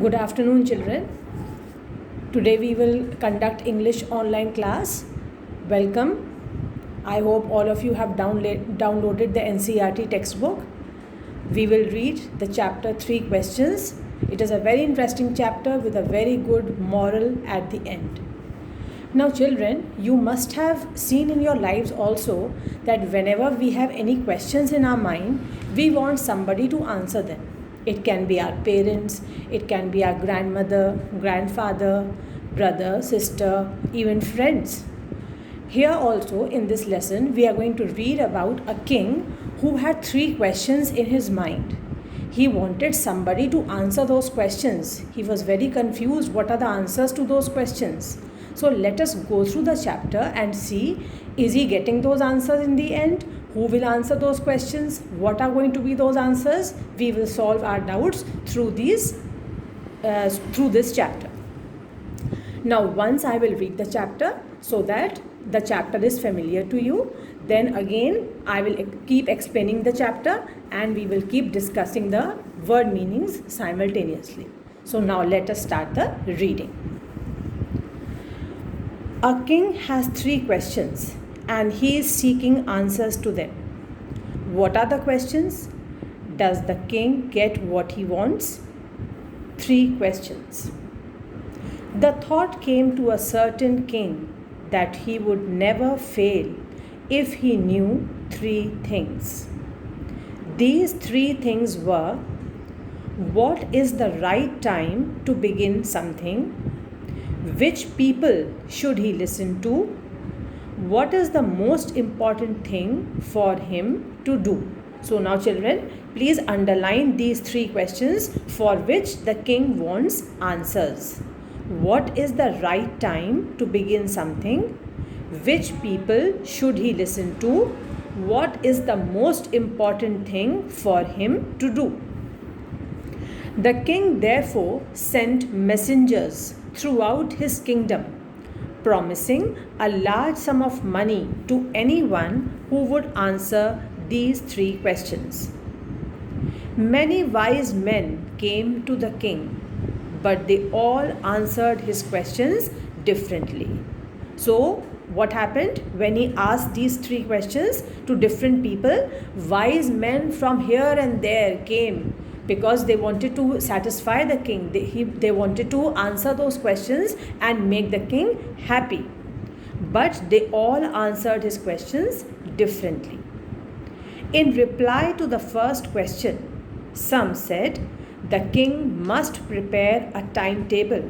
Good afternoon, children. Today we will conduct English online class. Welcome. I hope all of you have downloaded the NCERT textbook. We will read the chapter 3 questions. It is a very interesting chapter with a very good moral at the end. Now, children, you must have seen in your lives also that whenever we have any questions in our mind, we want somebody to answer them. It can be our parents, it can be our grandmother, grandfather, brother, sister, even friends. Here also in this lesson, we are going to read about a king who had 3 questions in his mind. He wanted somebody to answer those questions. He was very confused. What are the answers to those questions? So let us go through the chapter and see, is he getting those answers in the end? Who will answer those questions? What are going to be those answers? We will solve our doubts through this chapter. Now, once I will read the chapter so that the chapter is familiar to you, then again I will keep explaining the chapter and we will keep discussing the word meanings simultaneously. So now let us start the reading. A king has 3 questions and he is seeking answers to them. What are the questions? Does the king get what he wants? 3 questions. The thought came to a certain king that he would never fail if he knew 3 things. These 3 things were: what is the right time to begin something? Which people should he listen to? What is the most important thing for him to do? So now, children, please underline these 3 questions for which the king wants answers. What is the right time to begin something? Which people should he listen to? What is the most important thing for him to do? The king therefore sent messengers throughout his kingdom, promising a large sum of money to anyone who would answer these 3 questions. Many wise men came to the king, but they all answered his questions differently. So, what happened when he asked these 3 questions to different people? Wise men from here and there came because they wanted to satisfy the king. They wanted to answer those questions and make the king happy. But they all answered his questions differently. In reply to the first question, some said the king must prepare a timetable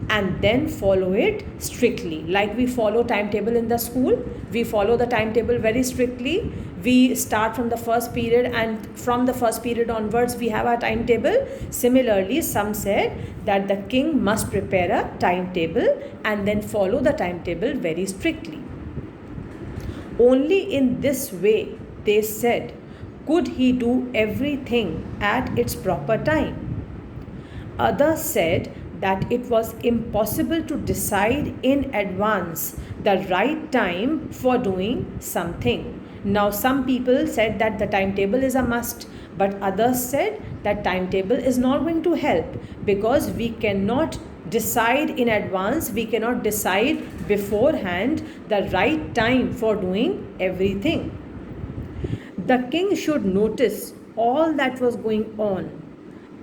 and then follow it strictly. Like we follow timetable in the school, we follow the timetable very strictly. We start from the first period and from the first period onwards we have our timetable. Similarly, some said that the king must prepare a timetable and then follow the timetable very strictly. Only in this way, they said, could he do everything at its proper time. Others said that it was impossible to decide in advance the right time for doing something. Now, some people said that the timetable is a must, but others said that timetable is not going to help because we cannot decide in advance, we cannot decide beforehand the right time for doing everything. The king should notice all that was going on,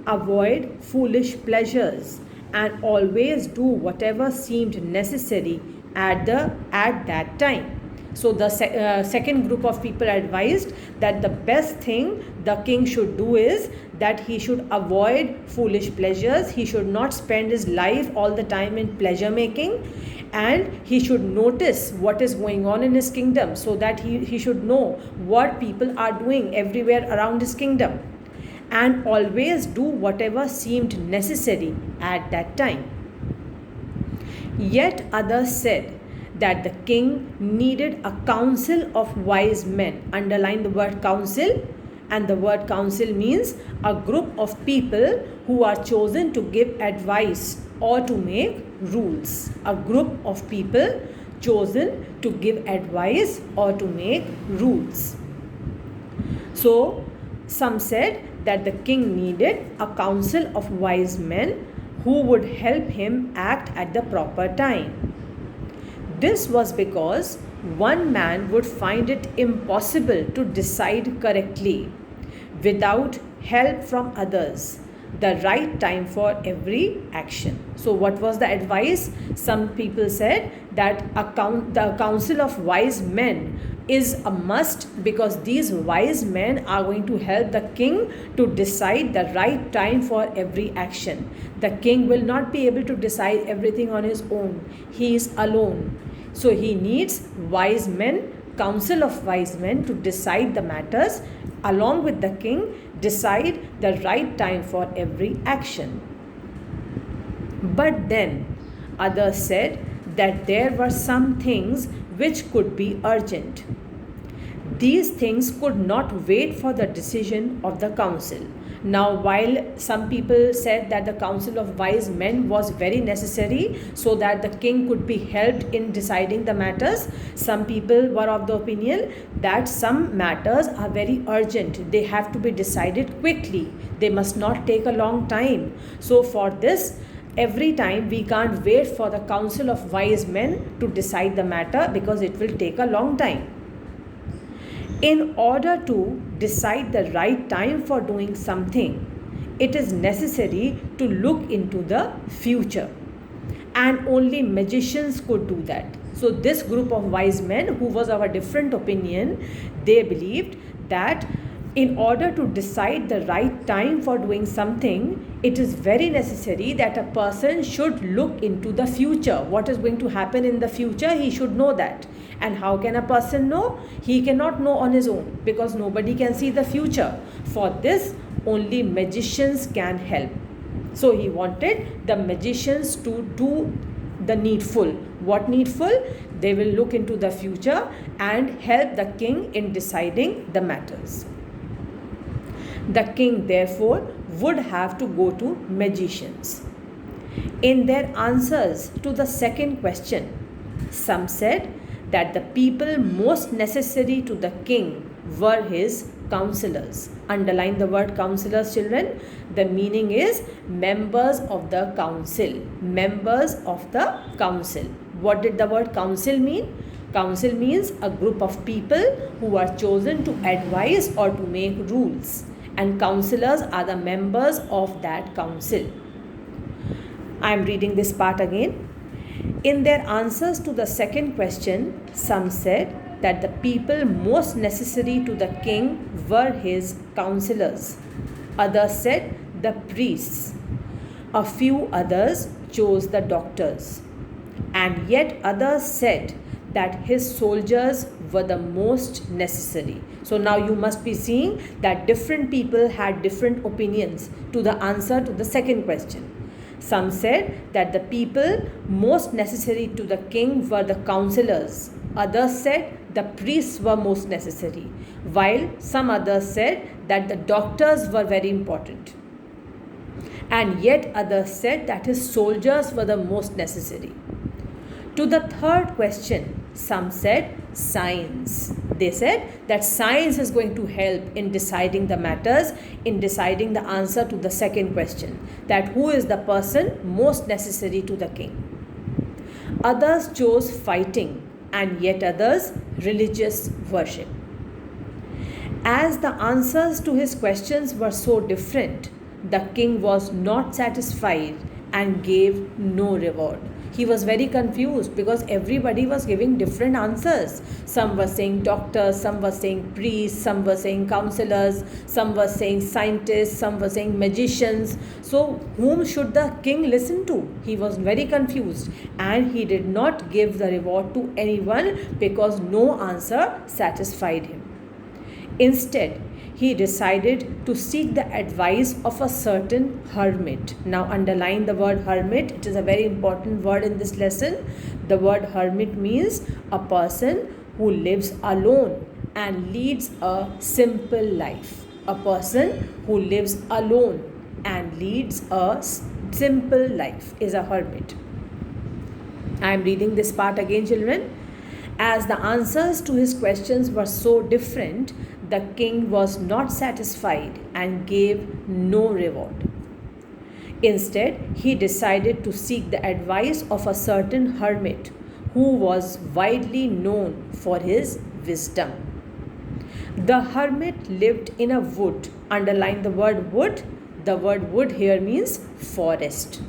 avoid foolish pleasures, and always do whatever seemed necessary at that time. So the second group of people advised that the best thing the king should do is that he should avoid foolish pleasures. He should not spend his life all the time in pleasure making, and he should notice what is going on in his kingdom so that he should know what people are doing everywhere around his kingdom, and always do whatever seemed necessary at that time. Yet others said that the king needed a council of wise men. Underline the word council, and the word council means a group of people who are chosen to give advice or to make rules. A group of people chosen to give advice or to make rules. So, some said that the king needed a council of wise men who would help him act at the proper time. This was because one man would find it impossible to decide correctly without help from others the right time for every action. So what was the advice? Some people said that the council of wise men is a must, because these wise men are going to help the king to decide the right time for every action. The king will not be able to decide everything on his own. He is alone. So he needs wise men, council of wise men, to decide the matters, along with the king, decide the right time for every action. But then others said that there were some things which could be urgent. These things could not wait for the decision of the council. Now, while some people said that the council of wise men was very necessary so that the king could be helped in deciding the matters, some people were of the opinion that some matters are very urgent. They have to be decided quickly. They must not take a long time. So for this, every time we can't wait for the council of wise men to decide the matter, because it will take a long time. In order to decide the right time for doing something, it is necessary to look into the future, and only magicians could do that. So this group of wise men, who was of a different opinion, they believed that in order to decide the right time for doing something, it is very necessary that a person should look into the future. What is going to happen in the future, he should know that. And how can a person know? He cannot know on his own, because nobody can see the future. For this, only magicians can help. So he wanted the magicians to do the needful. What needful? They will look into the future and help the king in deciding the matters. The king, therefore, would have to go to magicians. In their answers to the second question, some said that the people most necessary to the king were his counselors. Underline the word counselors, children. The meaning is members of the council. Members of the council. What did the word council mean? Council means a group of people who are chosen to advise or to make rules. And counselors are the members of that council. I am reading this part again. In their answers to the second question, some said that the people most necessary to the king were his counselors. Others said the priests. A few others chose the doctors. And yet others said that his soldiers were the most necessary. So now you must be seeing that different people had different opinions to the answer to the second question. Some said that the people most necessary to the king were the counselors. Others said the priests were most necessary, while some others said that the doctors were very important. And yet others said that his soldiers were the most necessary. To the third question, some said science. They said that science is going to help in deciding the matters, in deciding the answer to the second question, that who is the person most necessary to the king. Others chose fighting, and yet others religious worship. As the answers to his questions were so different, the king was not satisfied and gave no reward. He was very confused because everybody was giving different answers. Some were saying doctors, some were saying priests, some were saying counselors, some were saying scientists, some were saying magicians. So whom should the king listen to? He was very confused, and he did not give the reward to anyone because no answer satisfied him. Instead, he decided to seek the advice of a certain hermit. Now underline the word hermit. It is a very important word in this lesson. The word hermit means a person who lives alone and leads a simple life. A person who lives alone and leads a simple life is a hermit. I am reading this part again, children. As the answers to his questions were so different, the king was not satisfied and gave no reward. Instead, he decided to seek the advice of a certain hermit who was widely known for his wisdom. The hermit lived in a wood. Underline the word wood. The word wood here means forest.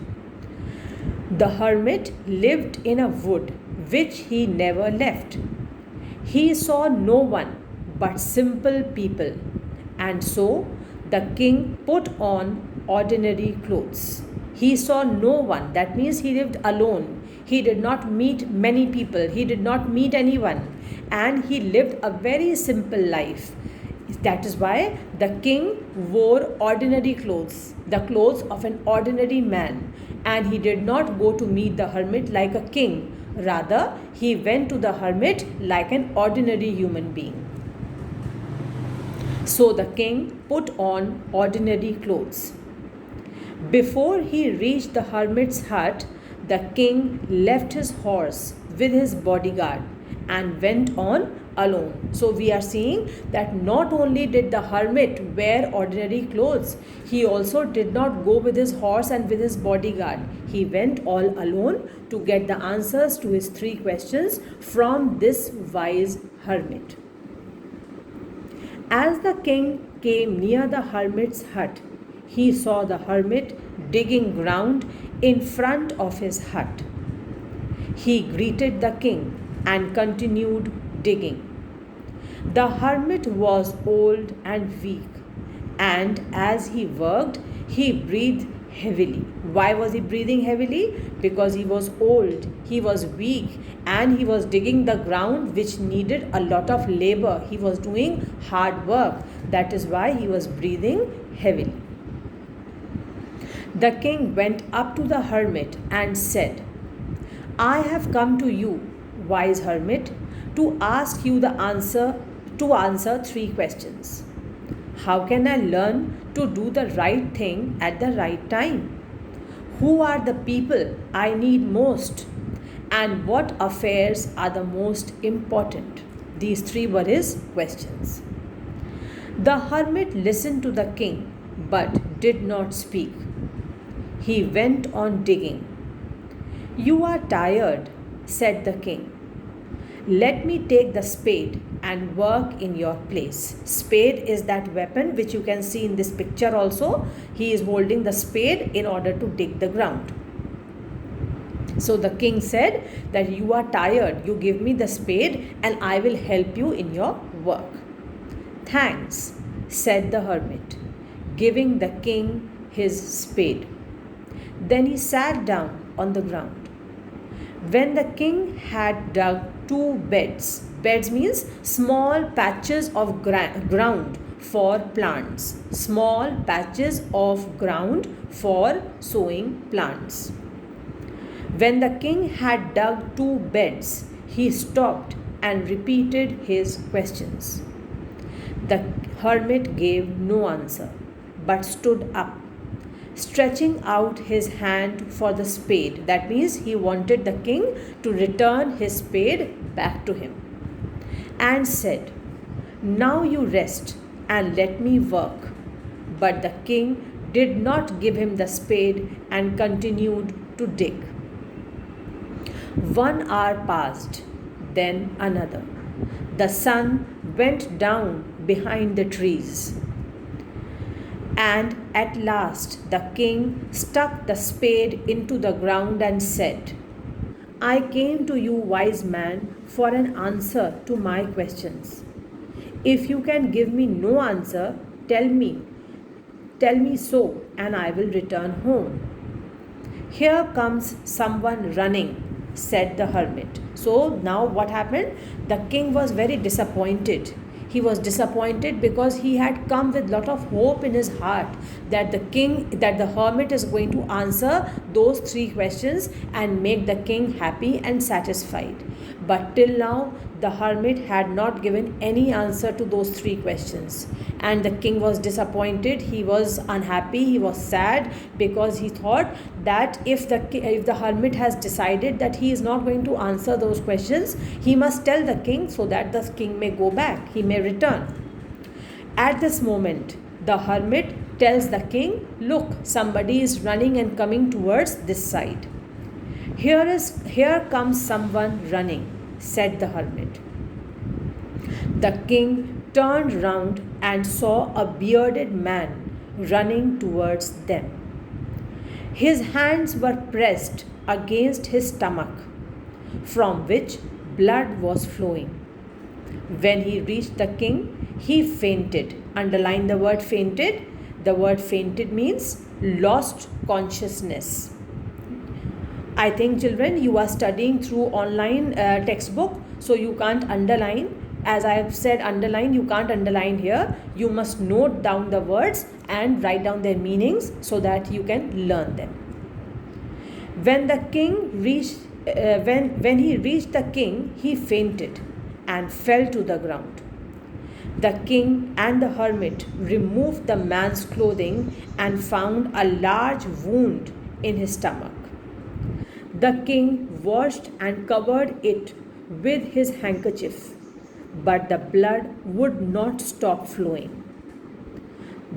The hermit lived in a wood which he never left. He saw no one but simple people, and so the king put on ordinary clothes. He saw no one, that means he lived alone. He did not meet many people, he did not meet anyone, and he lived a very simple life. That is why the king wore ordinary clothes, the clothes of an ordinary man, and he did not go to meet the hermit like a king. Rather, he went to the hermit like an ordinary human being. So the king put on ordinary clothes. Before he reached the hermit's hut, the king left his horse with his bodyguard and went on alone. So we are seeing that not only did the hermit wear ordinary clothes, he also did not go with his horse and with his bodyguard. He went all alone to get the answers to his 3 questions from this wise hermit. As the king came near the hermit's hut, he saw the hermit digging ground in front of his hut. He greeted the king and continued digging. The hermit was old and weak, and as he worked, he breathed heavily. Why was he breathing heavily? Because he was old, he was weak, and he was digging the ground which needed a lot of labor. He was doing hard work. That is why he was breathing heavily. The king went up to the hermit and said, "I have come to you, wise hermit, to ask you to answer 3 questions. How can I learn to do the right thing at the right time? Who are the people I need most? And what affairs are the most important?" These 3 were his questions. The hermit listened to the king but did not speak. He went on digging. "You are tired," said the king. "Let me take the spade and work in your place." Spade is that weapon which you can see in this picture also. He is holding the spade in order to dig the ground. So the king said that you are tired, you give me the spade and I will help you in your work. "Thanks," said the hermit, giving the king his spade. Then he sat down on the ground. When the king had dug 2 beds, beds means small patches of ground for plants, small patches of ground for sowing plants. When the king had dug 2 beds, he stopped and repeated his questions. The hermit gave no answer, but stood up, stretching out his hand for the spade. That means he wanted the king to return his spade back to him, and said, "Now you rest and let me work." But the king did not give him the spade and continued to dig. 1 hour passed, then another. The sun went down behind the trees. And at last the king stuck the spade into the ground and said, "I came to you, wise man, for an answer to my questions. If you can give me no answer, tell me so, and I will return home." "Here comes someone running," said the hermit. So now what happened? The king was very disappointed. He was disappointed because he had come with lot of hope in his heart that the hermit is going to answer those 3 questions and make the king happy and satisfied. But till now, the hermit had not given any answer to those 3 questions. And the king was disappointed, he was unhappy, he was sad, because he thought that if the hermit has decided that he is not going to answer those questions, he must tell the king so that the king may go back, he may return. At this moment, the hermit tells the king, "Look, somebody is running and coming towards this side." Here comes someone running," said the hermit. The king turned round and saw a bearded man running towards them. His hands were pressed against his stomach, from which blood was flowing. When he reached the king, he fainted. Underline the word fainted. The word fainted means lost consciousness. I think, children, you are studying through online textbook, so you can't underline. As I have said, underline, you can't underline here. You must note down the words and write down their meanings so that you can learn them. When he reached the king, he fainted and fell to the ground. The king and the hermit removed the man's clothing and found a large wound in his stomach. The king washed and covered it with his handkerchief, but the blood would not stop flowing.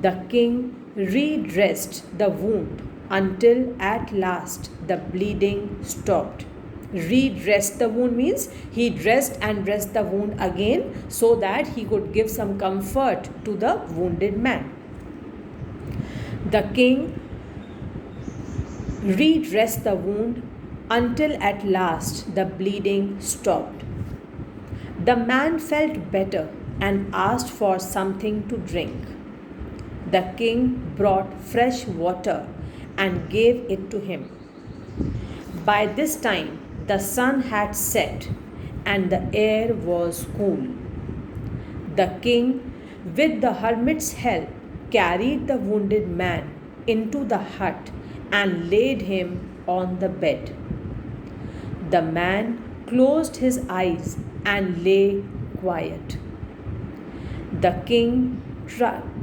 The king redressed the wound until at last the bleeding stopped. Redressed the wound means he dressed and dressed the wound again so that he could give some comfort to the wounded man. The king redressed the wound until at last the bleeding stopped. The man felt better and asked for something to drink. The king brought fresh water and gave it to him. By this time, the sun had set and the air was cool. The king, with the hermit's help, carried the wounded man into the hut and laid him on the bed. The man closed his eyes and lay quiet. The king,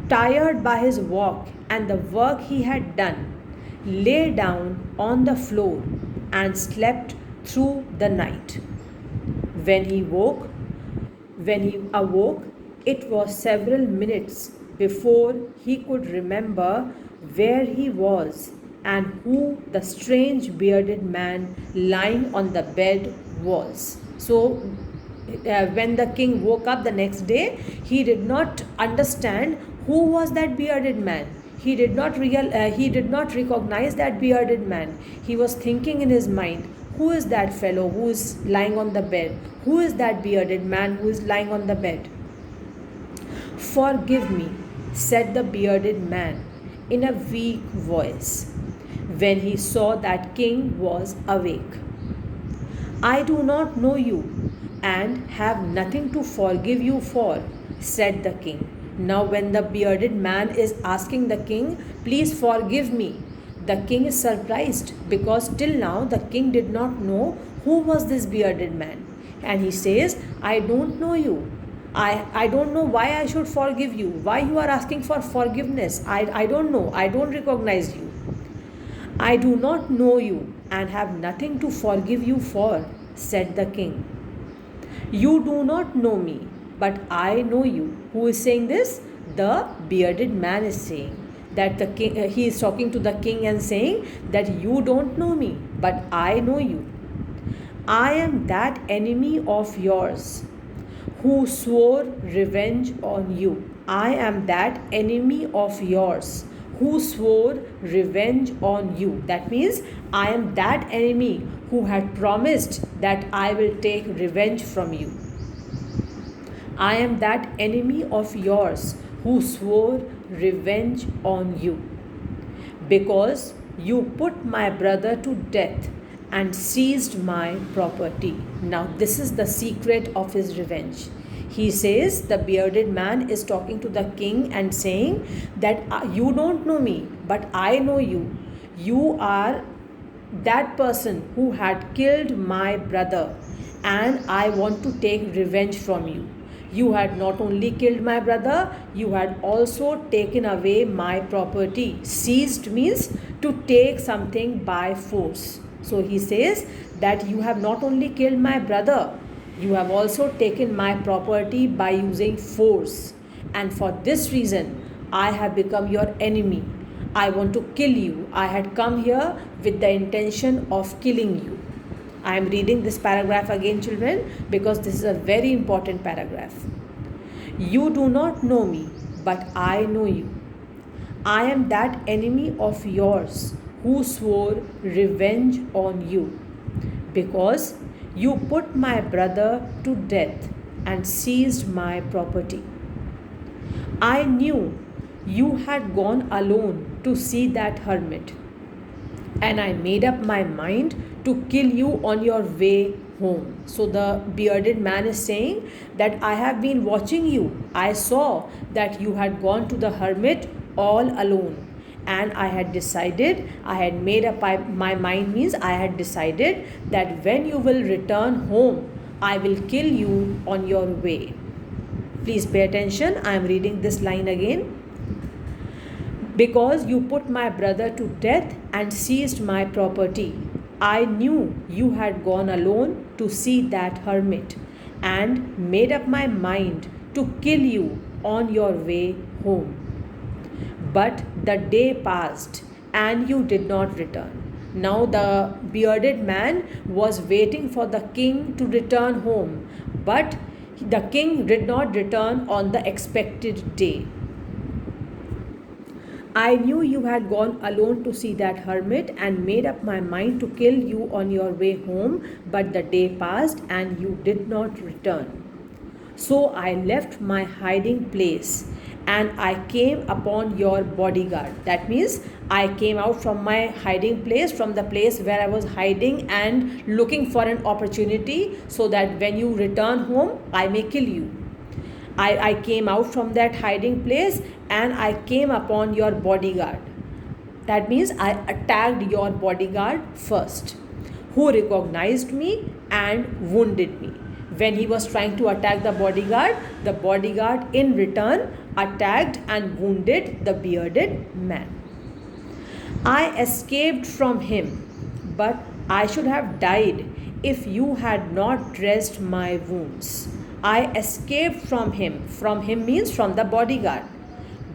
tired by his walk and the work he had done, lay down on the floor and slept through the night. When he awoke, it was several minutes before he could remember where he was and who the strange bearded man lying on the bed was. So, when the king woke up the next day, he did not understand who was that bearded man. He did not recognize that bearded man. He was thinking in his mind, who is that fellow who is lying on the bed? Who is that bearded man who is lying on the bed? "Forgive me," said the bearded man in a weak voice, when he saw that king was awake. "I do not know you and have nothing to forgive you for," said the king. Now when the bearded man is asking the king, "Please forgive me," the king is surprised because till now the king did not know who was this bearded man. And he says, "I don't know you. I don't know why I should forgive you. Why you are asking for forgiveness? I don't know. I don't recognize you. I do not know you and have nothing to forgive you for," said the king. "You do not know me, but I know you." Who is saying this? The bearded man is saying that the king, he is talking to the king and saying that you don't know me, but I know you. "I am that enemy of yours who swore revenge on you." I am that enemy of yours who swore revenge on you. That means I am that enemy who had promised that I will take revenge from you. I am that enemy of yours who swore revenge on you, because you put my brother to death and seized my property. Now, this is the secret of his revenge. He says, the bearded man is talking to the king and saying that you don't know me, but I know you. You are that person who had killed my brother, and I want to take revenge from you. You had not only killed my brother, you had also taken away my property. Seized means to take something by force. So he says that you have not only killed my brother, you have also taken my property by using force. And for this reason, I have become your enemy. I want to kill you. I had come here with the intention of killing you. I am reading this paragraph again, children, because this is a very important paragraph. You do not know me, but I know you. I am that enemy of yours who swore revenge on you, because you put my brother to death and seized my property. I knew you had gone alone to see that hermit, and I made up my mind to kill you on your way home. So the bearded man is saying that I have been watching you. I saw that you had gone to the hermit all alone, and I had decided, I had made up my mind, means I had decided that when you will return home, I will kill you on your way. Please pay attention. I am reading this line again. Because you put my brother to death and seized my property, I knew you had gone alone to see that hermit, and made up my mind to kill you on your way home. But the day passed and you did not return. Now the bearded man was waiting for the king to return home, but the king did not return on the expected day. I knew you had gone alone to see that hermit, and made up my mind to kill you on your way home, but the day passed and you did not return. So I left my hiding place and I came upon your bodyguard. That means I came out from my hiding place, from the place where I was hiding and looking for an opportunity, so that when you return home, I may kill you. I came out from that hiding place and I came upon your bodyguard. That means I attacked your bodyguard first, who recognized me and wounded me. When he was trying to attack the bodyguard in return attacked and wounded the bearded man. I escaped from him, but I should have died if you had not dressed my wounds. I escaped from him. From him means from the bodyguard.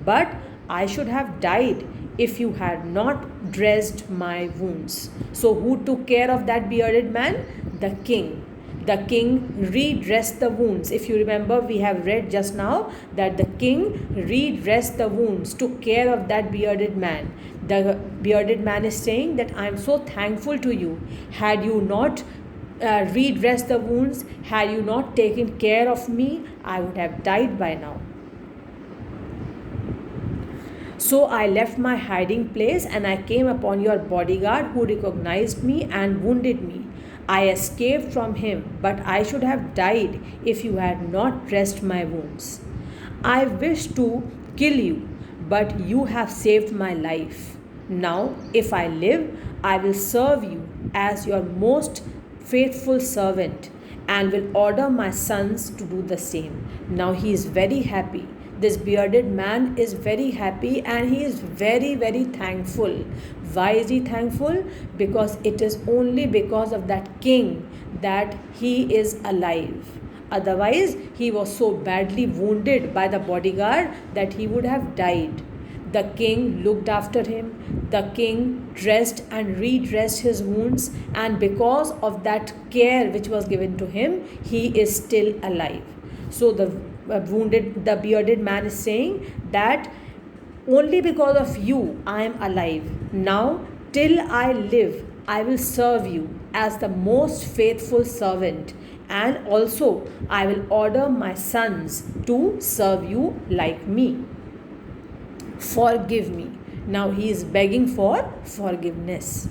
But I should have died if you had not dressed my wounds. So who took care of that bearded man? The king. The king redressed the wounds. If you remember, we have read just now that the king redressed the wounds, took care of that bearded man. The bearded man is saying that I am so thankful to you. Had you not redressed the wounds, had you not taken care of me, I would have died by now. So I left my hiding place and I came upon your bodyguard, who recognized me and wounded me. I escaped from him, but I should have died if you had not dressed my wounds. I wished to kill you, but you have saved my life. Now, if I live, I will serve you as your most faithful servant and will order my sons to do the same. Now he is very happy. This bearded man is very happy and he is very, very thankful. Why is he thankful? Because it is only because of that king that he is alive. Otherwise, he was so badly wounded by the bodyguard that he would have died. The king looked after him. The king dressed and redressed his wounds, and because of that care which was given to him, he is still alive. So the bearded man is saying that only because of you I am alive. Now, till I live, I will serve you as the most faithful servant, and also I will order my sons to serve you like me. Forgive me. Now he is begging for forgiveness.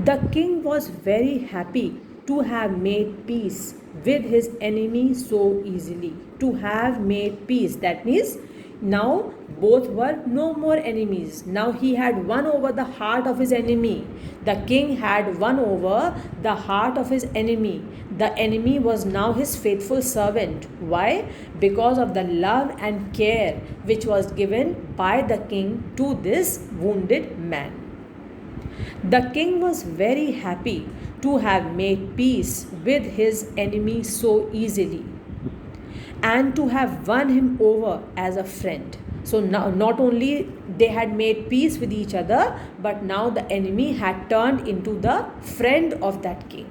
The king was very happy to have made peace with his enemy so easily. To have made peace, that means now both were no more enemies. Now he had won over the heart of his enemy. The king had won over the heart of his enemy. The enemy was now his faithful servant. Why? Because of the love and care which was given by the king to this wounded man. The king was very happy to have made peace with his enemy so easily, and to have won him over as a friend. So now, not only they had made peace with each other, but now the enemy had turned into the friend of that king.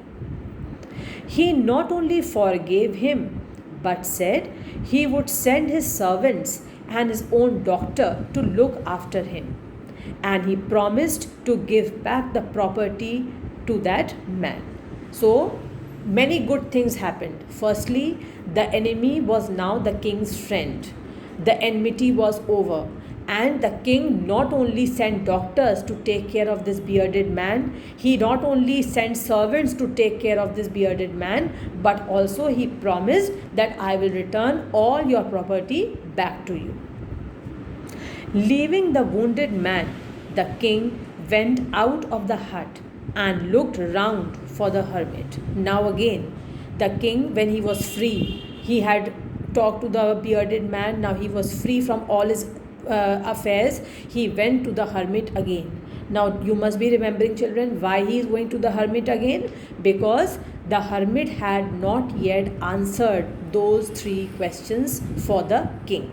He not only forgave him, but said he would send his servants and his own doctor to look after him. And he promised to give back the property to that man. So, many good things happened. Firstly, the enemy was now the king's friend. The enmity was over. And the king not only sent doctors to take care of this bearded man, he not only sent servants to take care of this bearded man, but also he promised that I will return all your property back to you. Leaving the wounded man, the king went out of the hut and looked round for the hermit. Now again, the king, when he was free, he had talked to the bearded man. Now he was free from all his affairs. He went to the hermit again. Now you must be remembering, children, why he is going to the hermit again, because the hermit had not yet answered those 3 questions for the king.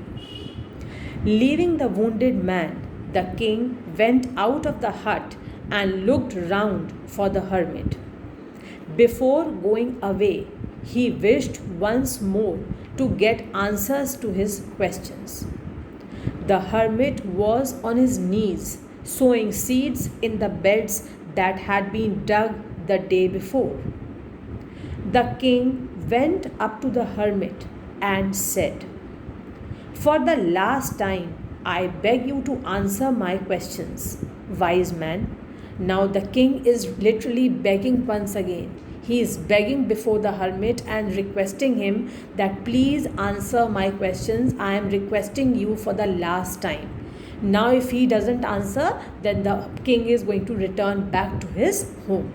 Leaving the wounded man, the king went out of the hut and looked round for the hermit. Before going away, he wished once more to get answers to his questions. The hermit was on his knees, sowing seeds in the beds that had been dug the day before. The king went up to the hermit and said, "For the last time, I beg you to answer my questions, wise man." Now the king is literally begging once again. He is begging before the hermit and requesting him that please answer my questions. I am requesting you for the last time. Now if he doesn't answer, then the king is going to return back to his home.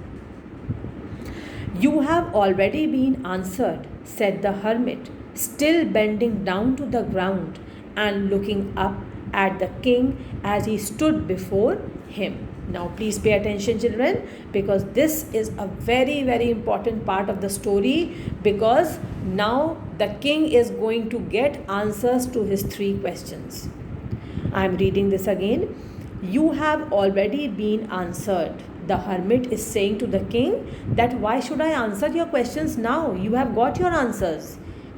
"You have already been answered," said the hermit, still bending down to the ground and looking up at the king as he stood before him. Now please pay attention, children, because this is a very, very important part of the story, because now the king is going to get answers to his 3 questions. I am reading this again. "You have already been answered." The hermit is saying to the king that why should I answer your questions now? You have got your answers.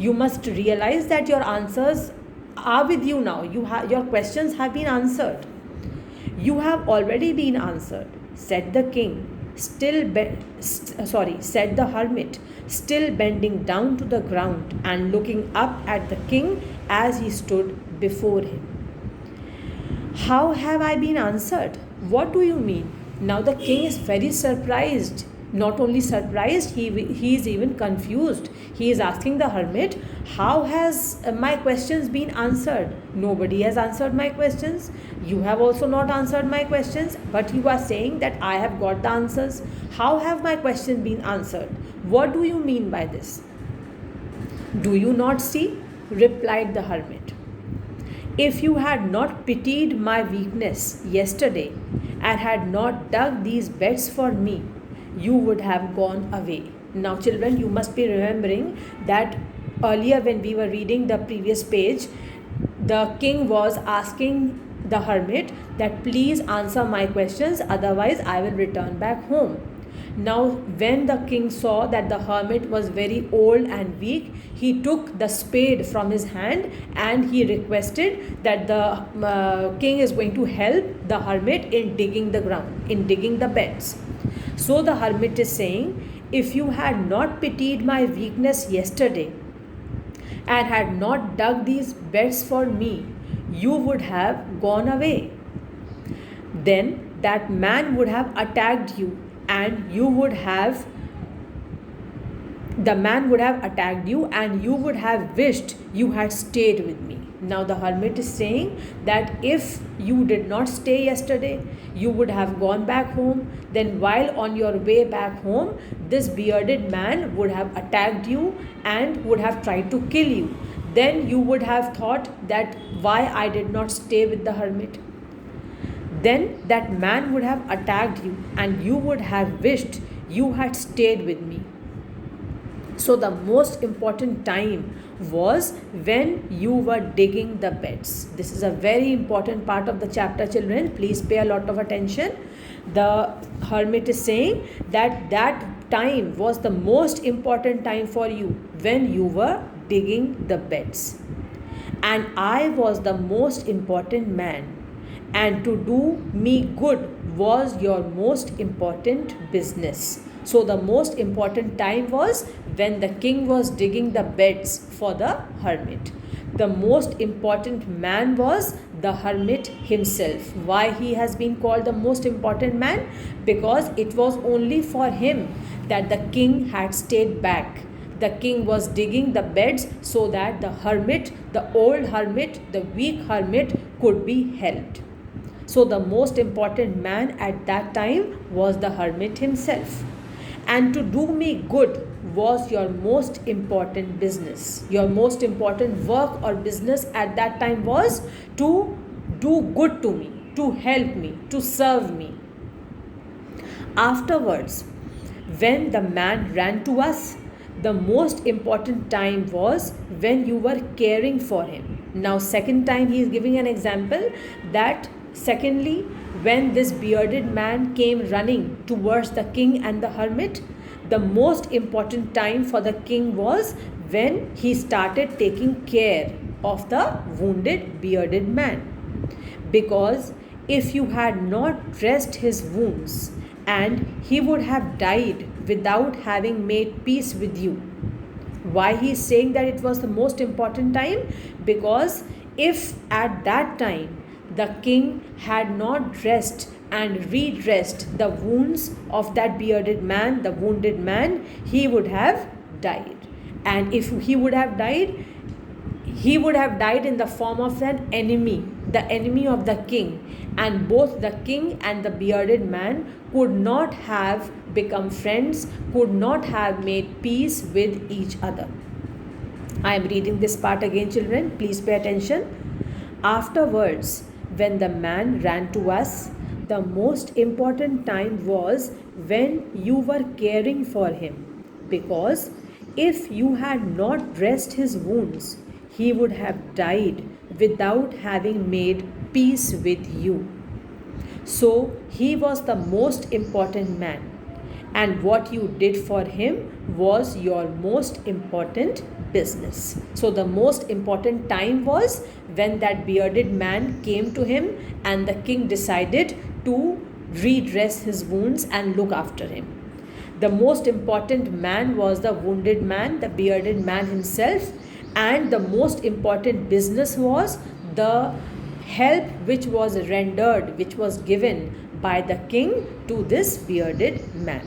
You must realize that your answers are with you now. Your questions have been answered. "You have already been answered," said the king, said the hermit, still bending down to the ground and looking up at the king as he stood before him. "How have I been answered? What do you mean?" Now the king is very surprised. Not only surprised, he is even confused. He is asking the hermit, "How has my questions been answered? Nobody has answered my questions. You have also not answered my questions, but you are saying that I have got the answers. How have my questions been answered? What do you mean by this?" "Do you not see?" replied the hermit. "If you had not pitied my weakness yesterday and had not dug these beds for me, you would have gone away." Now children, you must be remembering that earlier when we were reading the previous page, the king was asking the hermit that please answer my questions, otherwise I will return back home. Now when the king saw that the hermit was very old and weak, he took the spade from his hand and he requested that the king is going to help the hermit in digging the ground, in digging the beds. So the hermit is saying, "If you had not pitied my weakness yesterday and had not dug these beds for me, you would have gone away. Then that man would have attacked you and you would have wished you had stayed with me." Now the hermit is saying that if you did not stay yesterday, you would have gone back home. Then while on your way back home, this bearded man would have attacked you and would have tried to kill you. Then you would have thought that why I did not stay with the hermit. Then that man would have attacked you and you would have wished you had stayed with me. So the most important time was when you were digging the beds. This is a very important part of the chapter, children. Please pay a lot of attention. The hermit is saying that that time was the most important time for you when you were digging the beds. And I was the most important man, and to do me good was your most important business. So the most important time was when the king was digging the beds for the hermit. The most important man was the hermit himself. Why he has been called the most important man? Because it was only for him that the king had stayed back. The king was digging the beds so that the hermit, the old hermit, the weak hermit could be helped. So the most important man at that time was the hermit himself. And to do me good was your most important business. Your most important work or business at that time was to do good to me, to help me, to serve me. Afterwards, when the man ran to us, the most important time was when you were caring for him. Now, second time he is giving an example that secondly, when this bearded man came running towards the king and the hermit, the most important time for the king was when he started taking care of the wounded bearded man. Because if you had not dressed his wounds, and he would have died without having made peace with you. Why he is saying that it was the most important time? Because if at that time the king had not dressed and redressed the wounds of that bearded man, the wounded man, he would have died. And if he would have died, he would have died in the form of an enemy, the enemy of the king. And both the king and the bearded man could not have become friends, could not have made peace with each other. I am reading this part again, children. Please pay attention. Afterwards, when the man ran to us, the most important time was when you were caring for him. Because if you had not dressed his wounds, he would have died without having made peace with you. So he was the most important man, and what you did for him was your most important business. So the most important time was when that bearded man came to him and the king decided to redress his wounds and look after him. The most important man was the wounded man, the bearded man himself, and the most important business was the help which was rendered, which was given by the king to this bearded man.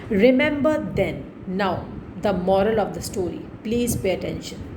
Remember then, now the moral of the story, please pay attention.